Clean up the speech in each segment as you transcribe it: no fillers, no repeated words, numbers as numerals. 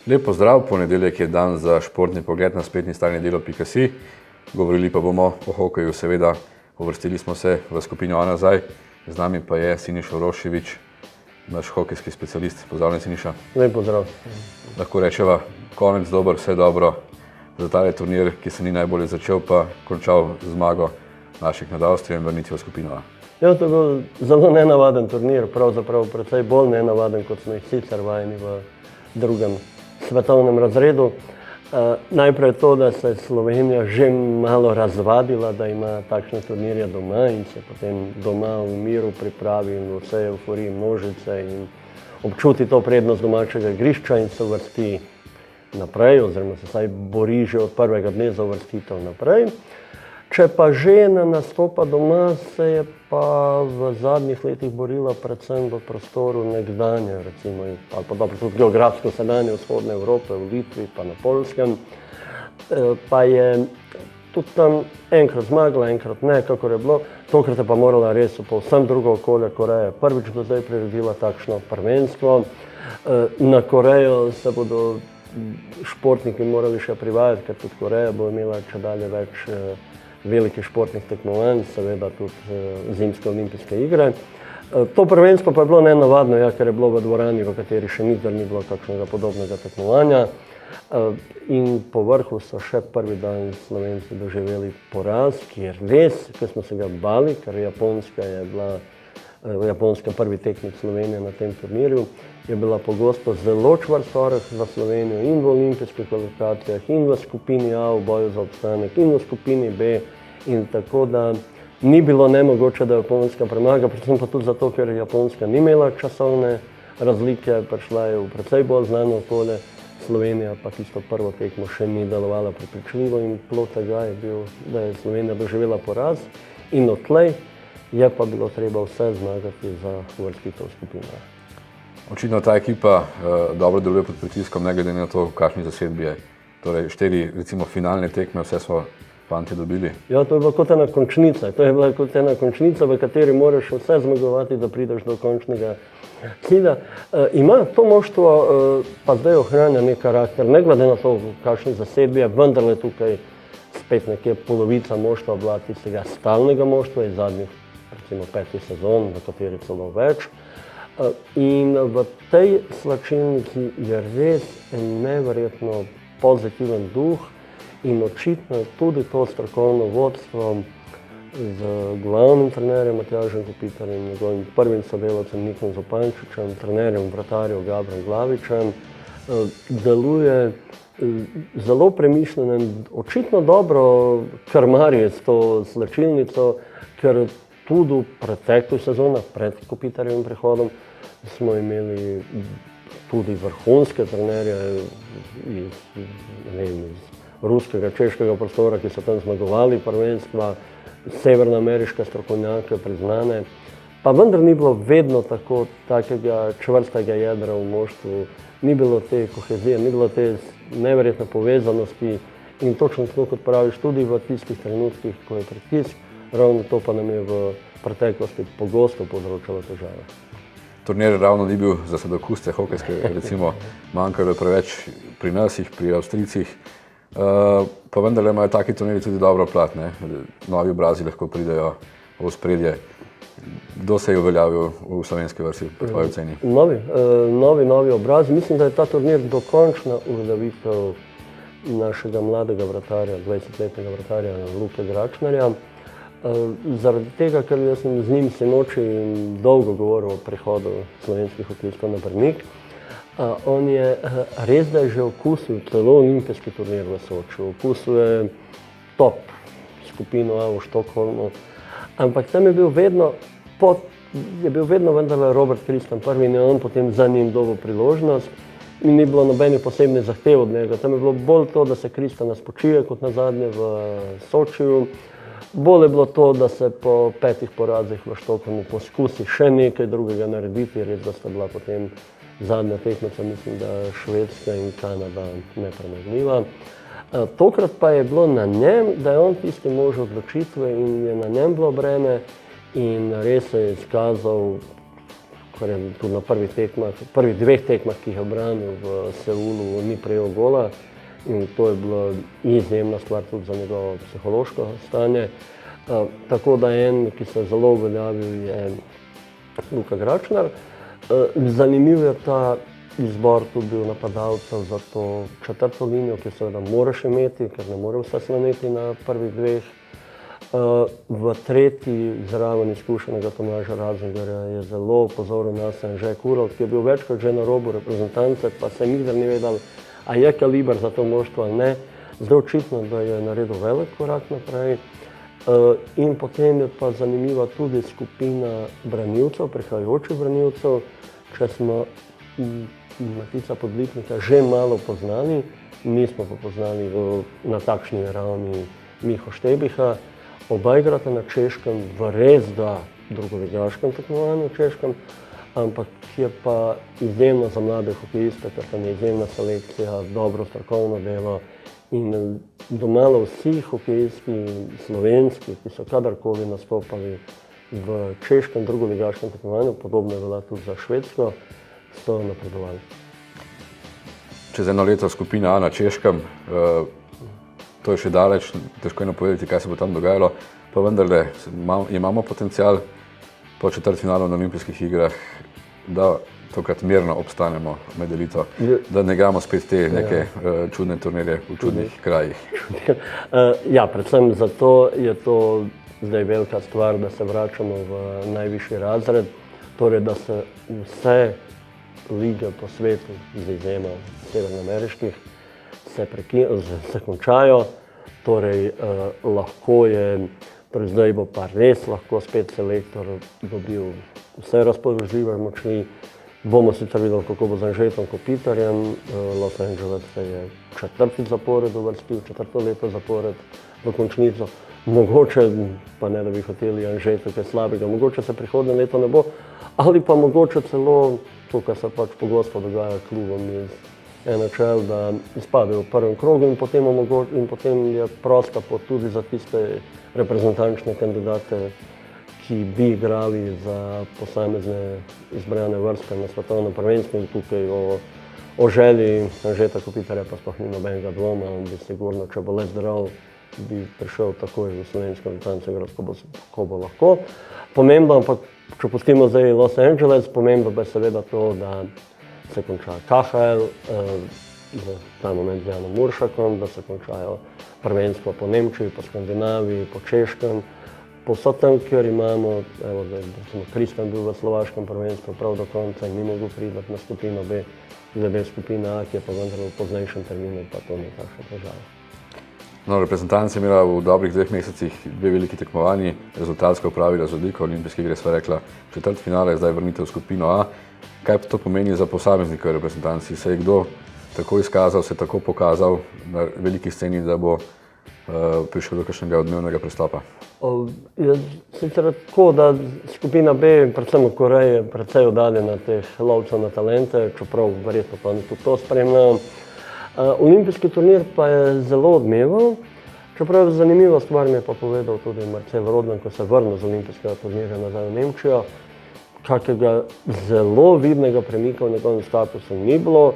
Lep pozdrav, ponedeljek je dan za športni pogled na spletni strani delo.si. Govorili pa bomo o hokeju, seveda. Uvrstili smo se v skupino A nazaj, z nami pa je Siniša Uroševič, naš hokejski specialist. Pozdravljen, Siniša. Lep pozdrav. Lahko rečeva, konec dober, vse dobro. Za tale turnir, ki se ni najbolje začel, pa končal zmago naših nad Avstrijo in vrnitvijo v skupino A. Ja, to je bil zelo nenavaden turnir, pravzaprav precej bolj nenavaden, kot smo jih sicer vajeni v drugem svetovnem razredu. Najprej to, da se je Slovenija že malo razvadila, da ima takšne turnirje doma in se potem doma v miru pripravi in v vsej euforiji množice in občuti to prednost domačega igrišča in se uvrsti naprej, oziroma se vsaj bori že od prvega dne za uvrstitev naprej. Če pa žena nastopa doma, se je pa v zadnjih letih borila predvsem v prostoru nekdanje, recimo, ali pa dobro, tudi geografsko sedanje vzhodne Evrope, v Litvi, pa na Poljskem. Pa je tudi tam enkrat zmagala, enkrat ne, kakor je bilo. Tokrat je pa morala res v povsem drugo okolje. Koreja je prvič do zdaj priredila takšno prvenstvo. Na Korejo se bodo športniki morali še privajati, ker tudi Koreja bo imela čedalje več velikih športnih tekmovanj, seveda tudi zimske olimpijske igre. To prvenstvo pa je bilo nenavadno, ja, ker je bilo v dvorani, v kateri še nikdar ni bilo kakšnega podobnega tekmovanja. In po vrhu so še prvi dan Slovenci doživeli poraz, ki je res, ker smo se ga bali, ker Japonska je bila prvi tekmec Slovenije na tem turnirju, je bila pogosto zelo čvrst oreh za Slovenijo in v olimpijskih kvalifikacijah, in v skupini A v boju za obstanek, in v skupini B. In tako da ni bilo nemogoče, da Japonska premaga, predvsem pa tudi zato, ker Japonska ni imela časovne razlike, prišla je v precej bolj znano okolje, Slovenija pa tisto prvo tekmo še ni delovala prepričljivo in plod tega je bil, da je Slovenija doživela poraz in odtlej je pa bilo treba vse zmagati za uvrstitev v skupino A. Očitno ta ekipa dobro deluje pod pritiskom, ne glede na to, v kakšni zasedbi je. Torej, 4 recimo finalne tekme, vse smo fanti dobili. Ja, to je bila kot ena končnica. To je bila kot ena končnica, v kateri moraš vse zmagovati, da prideš do končnega cilja. Ima to moštvo pa zdaj ohranja nek karakter, ne glede na to, v kakšni zasedbi je, vendarle tukaj spet nekje polovica moštva bila tistega stalnega moštva iz zadnjih recimo 5 sezon, v kateri celo več. In v tej slačilnici je res neverjetno pozitiven duh in očitno tudi to strokovno vodstvo z glavnim trenerjem Matjažem Kopitarjem, njegovim prvim sodelavcem Nikom Zupančičem, trenerjem vratarjev Gabrom Glavičem, deluje zelo premišljeno in očitno dobro krmarje s to slačilnico, ker tudi v preteklih sezonah pred Kopitarjevim prihodom smo imeli tudi vrhunske trenerje iz ruskega, češkega prostora, ki so tam zmagovali prvenstva, severnoameriške strokovnjake, priznane. Pa vendar ni bilo vedno takega čvrstega jedra v moštvu, ni bilo te kohezije, ni bilo te neverjetne povezanosti in točno tako, kot praviš, tudi v tistih trenutkih, ko je pritisk, ravno to pa nam je v preteklosti pogosto povzročalo težave. Turnir ravno ni bil za sadokuste hokejske, recimo manjkalo je preveč pri nas, pri Avstrijcih, pa vendarle imajo taki turniri tudi dobro plat, ne? Novi obrazi lahko pridejo v ospredje. Kdo se je uveljavil v slovenski vrsti, po tvoji oceni? Novi obrazi. Mislim, da je ta turnir dokončna uveljavitev našega mladega vratarja, 20-letnega vratarja Luke Gračnarja. Zaradi tega, ker jaz sem z njim sinoči dolgo govoril o prihodu slovenskih hokejistov na Brnik. On je res, da je že okusil celo olimpijski turnir v Sočiju, okusil je top skupino A v Štokholmu, ampak tam je bil vedno vendarle Robert Kristan prvi in je on potem za njim dobil priložnost in ni bilo nobene posebne zahteve od njega. Tam je bilo bolj to, da se Kristana spočije kot nazadnje v Sočiju. Bolj je bilo to, da se po 5 porazih v Štokholmu poskusi še nekaj drugega narediti, res da sta bila potem zadnja tekmeca, mislim, da Švedska in Kanada nepremagljiva. Tokrat pa je bilo na njem, da je on tisti mož odločitve in je na njem bilo breme in res se je izkazal ker je tudi na prvih dveh tekmah, ki jih je obranil v Seulu, ni prejel gola in to je bila izjemna stvar tudi za njegovo psihološko stanje. Tako da en, ki se je zelo uveljavil, je Luka Gračnar. Zanimiv je ta izbor tudi bil napadalcev za to četrto linijo, ki seveda moraš imeti, ker ne more vse sloneti na prvih dveh. V tretji zraven izkušenega Tomaža Razingarja je zelo pozoren nas Anže Kurov, ki je bil večkrat že na robu reprezentance, pa se nikdar ni vedel, a je kaliber za to moštvo ali ne. Zdaj očitno, da je naredil velik korak naprej. In potem je pa zanimiva tudi skupina branilcev, prihajajočih branilcev. Če smo Matica Podlipnika že malo poznali, nismo pa poznali na takšni ravni Miho Štebiha. Oba igrata na Češkem v res da drugoligaškem tekmovanju Češkem, ampak je pa izjemno za mlade hokejiste, ker tam je izjemna selekcija, dobro strokovno delo in domala vsi hokejski slovenski, ki so kadarkoli nastopali v češkem drugoligaškem tekmovanju, podobno je bila tudi za Švedsko, so napredovali. Čez eno leto skupina A na Češkem, to je še daleč, težko je napovedati, kaj se bo tam dogajalo, pa vendarle imamo potencial po četrtfinalu na olimpijskih igrah, da tokrat mirno obstanemo med elito, da ne igramo spet te neke čudne turnirje v čudnih krajih. Ja, predvsem zato je to zdaj velika stvar, da se vračamo v najvišji razred, torej da se vse lige po svetu, z izjema severnoameriških, se končajo, torej lahko je, torej zdaj bo pa res lahko spet selektor dobil vse razpoložljive moči. Bomo sicer videli, kako bo z Anžetom Kopitarjem. Los Angeles se je četrtič zapored uvrstil, četrto leto zapored v končnico. Mogoče, pa ne da bi hoteli Anžetu kaj slabega, mogoče se prihodnje leto ne bo, ali pa mogoče celo to, kar se pač pogosto dogaja klubom iz NHL, da izpadejo v prvem krogu in potem je prosta pot tudi za tiste reprezentančne kandidate, ki bi igrali za posamezne izbrane vrste na svetovnem prvenstvu in tukaj o želji Anžeta Kopitarja pa sploh ni nobenega dvoma, on bi sigurno, če bo le zdrav, bi prišel takoj v slovensko reprezentanco igrati, ko bo lahko. Pomembno, ampak če pustimo zdaj Los Angeles, pomembno pa je seveda to, da se konča KHL, v ta moment z Janom Muršakom, da se končajo prvenstva po Nemčiji, po Skandinaviji, po Češkem, povsod tam, kjer imamo, evo zdaj, Kristan bil v slovaškem prvenstvu prav do konca in ni mogel priti na skupino B, zdaj B skupina A, ki je pa vendar v poznejšem terminu, pa to ni takšna težava. No, reprezentanca je imela v dobrih 2 mesecih 2 veliki tekmovanji, rezultatsko opravila z odliko, olimpijske igre sva rekla četrtfinale, zdaj vrnitev v skupino A. Kaj to pomeni za posameznike v reprezentanci? Se je kdo tako izkazal, se tako pokazal na veliki sceni, da bo prišel do kakšnega odmevnega prestopa? Je sicer tako, da skupina B, predvsem v Koreji, je precej oddaljena teh lovcev na talente, čeprav verjetno pa tudi to spremljajo. Olimpijski turnir pa je zelo odmeval, čeprav zanimiva stvar mi je pa povedal tudi Marcel Rodman, ko se je vrnil z olimpijskega turnirja nazaj v Nemčijo, kakega zelo vidnega premika v njegovem statusu ni bilo.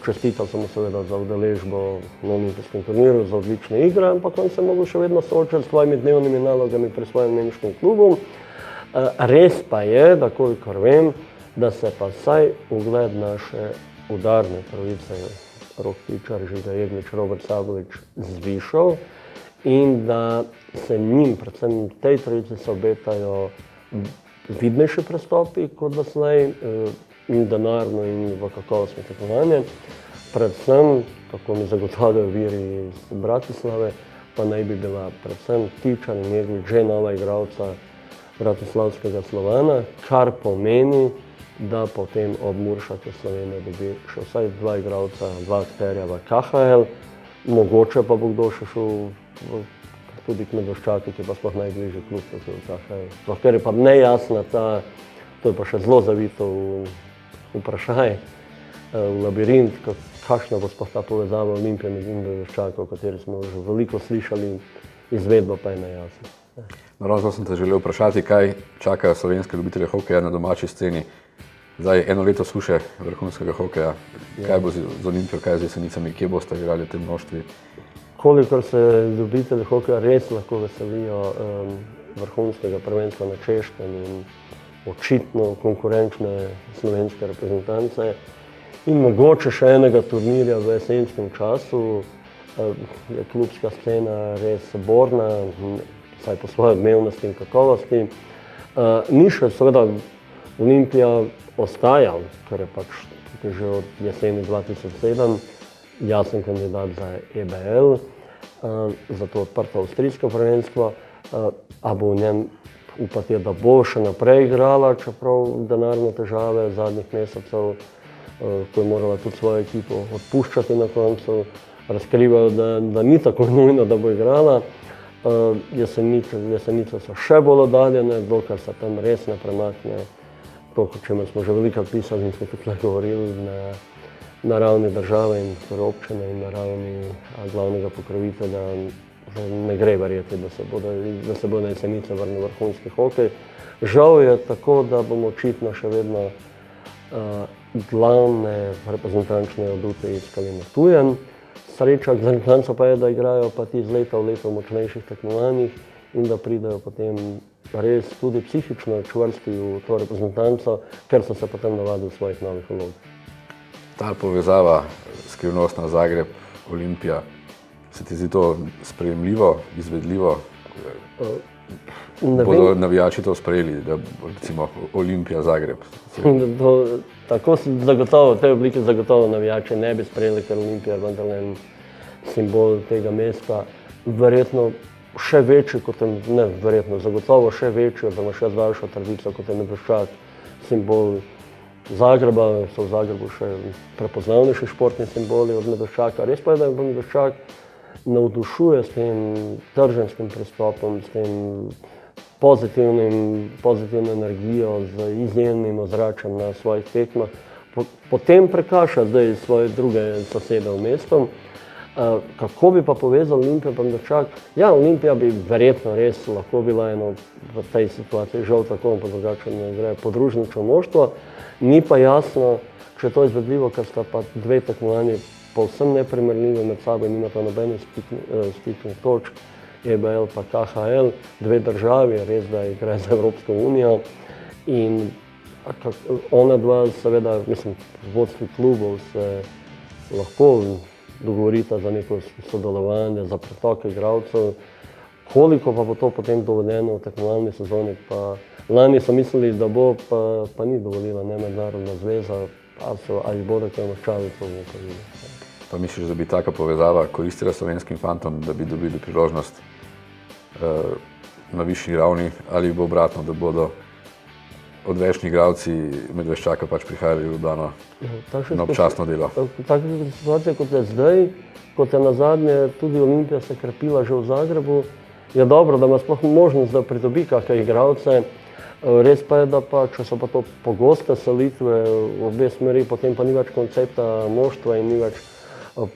Čestital sem mu seveda za udeležbo na olimpijskem turnirju, za odlične igre, ampak on se je mogel še vedno soočati s svojimi dnevnimi nalogami pri svojem nemškem klubu. Res pa je, da kolikor vem, da se pa vsaj ugled naše udarne trojice, Rok Tičar, Žiga Jeglič, Robert Sabolič, zvišal in da se njim, predvsem tej trojici, se obetajo vidnejši prestopi kot doslej in denarno in v kakovostno tekmovanje. Predvsem, tako mi zagotavljajo viri iz Bratislave, pa naj bi bila predvsem Tičar in Jeglič že nova igralca bratislavskega Slovana, kar pomeni, da potem ob Muršaku Slovenija dobi še vsaj 2 igralca, 2 akterja v KHL, mogoče pa bo kdo še šel tudi k Medveščaki, ki pa sploh najbližji klub v KHL. Ker je pa nejasna to je pa še zelo zavito v vprašaj, v labirint, kakšna bo sploh ta povezava Olimpije in Medveščaka, o kateri smo že veliko slišali, izvedba pa je nejasna. Naravno sem te želel vprašati, kaj čakajo slovenske ljubitelje hokeja na domači sceni. Zdaj, eno leto suše vrhunskega hokeja. Kaj bo z Olimpijo, kaj z Jesenicami, kje boste igrali v tem množstvi? Kolikor se ljubitelji hokeja res lahko veselijo vrhunskega prvenstva na Češkem in očitno konkurenčne slovenske reprezentance in mogoče še enega turnirja v jesenskem času, je klubska scena res borna, vsaj po svoji odmevnosti in kakovosti. Ni še seveda Olimpija ostaja, ker je pač tukaj že od jeseni 2007 jasen kandidat za EBL, za to odprto avstrijsko prvenstvo, a bo v njem upati, da bo še naprej igrala, čeprav denarne težave zadnjih mesecev, ko je morala tudi svojo ekipo odpuščati na koncu, razkrivajo, da ni tako nujno, da bo igrala. Jesenice so še bolj oddaljene, dokler se tam res ne premakne to, o čemer smo že veliko pisali in smo tudi govorili na ravni države in občine in na ravni glavnega pokrovitelja. Ne gre verjeti, da se bodo Jesenice vrnili vrhunski hokej. Žal je tako, da bomo očitno še vedno glavne reprezentančne adute iskali na tujem. Sreča reprezentancev pa je, da igrajo pa ti iz leta v leto v močnejših tekmovanjih in da pridejo potem res tudi psihično čvrsti v to reprezentanco, ker so se potem navadili svojih novih vlog. Ta povezava skrivnostna Zagreb, Olimpija, se ti zdi to sprejemljivo, izvedljivo? Bodo navijači to sprejeli, da recimo Olimpija Zagreb? Tako zagotovo, v tej obliki zagotovo navijači ne bi sprejeli, ker Olimpija je vendarle simbol tega mesta. Verjetno še večji, zagotovo še večji, oziroma še daljšo tradicijo kot je Medveščak, simbol Zagreba, so v Zagrebu še prepoznavnejši športni simboli od Medveščaka. Res pa je, da je Medveščak navdušuje s tem trženskim pristopom, s tem pozitivno energijo, z izjemnim ozračjem na svojih tekmah. Potem prekaša zdaj svoje druge sosede v mestu. Kako bi pa povezal Olimpijo pa Medveščak? Ja, Olimpija bi verjetno res lahko bila eno v tej situaciji, žal tako in pa drugače ne gre, podružnično moštvo. Ni pa jasno, če je to izvedljivo, ker sta pa dve tekmovanji povsem neprimerljivi med sabo in nimata nobenih stiknih točk, EBL pa KHL, dve državi, res da igra za Evropsko unijo in ona dva seveda, vodstvi klubov se lahko dogovorita za neko sodelovanje, za pretok igralcev. Koliko pa bo to potem dovoljeno v tekmovalni sezoni, pa lani so mislili, da bo, pa ni dovolila ne mednarodna zveza, ali bodo kaj maščali, to bomo pa videli. Pa misliš, da bi taka povezava koristila slovenskim fantom, da bi dobili priložnost na višji ravni, ali bo obratno, da bodo odvečni igralci Medveščaka pač prihajali v Ljubljano na občasno delo? Takšna situacija, kot je zdaj, kot je nazadnje tudi Olimpija se krepila že v Zagrebu, je dobro, da ima sploh možnost, da pridobi kakšne igralce. Res pa je, da pa, če so pa to pogoste selitve v obe smeri, potem pa ni več koncepta moštva in ni več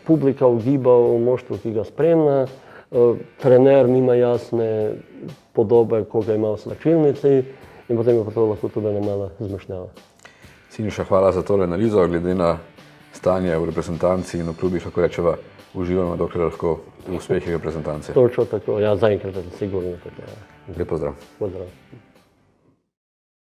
publika ugiba v moštvu, ki ga spremlja. Trener nima jasne podobe, koga ima v slačilnici in potem je pa to lahko tudi mala zmešnjava. Siniša, hvala za tole analizo. Glede na stanje v reprezentanci in v klubih lahko rečeva, uživamo, dokler lahko v uspehih reprezentance. Točno tako, ja, zaenkrat je sigurno tako. Lep pozdrav. Pozdrav.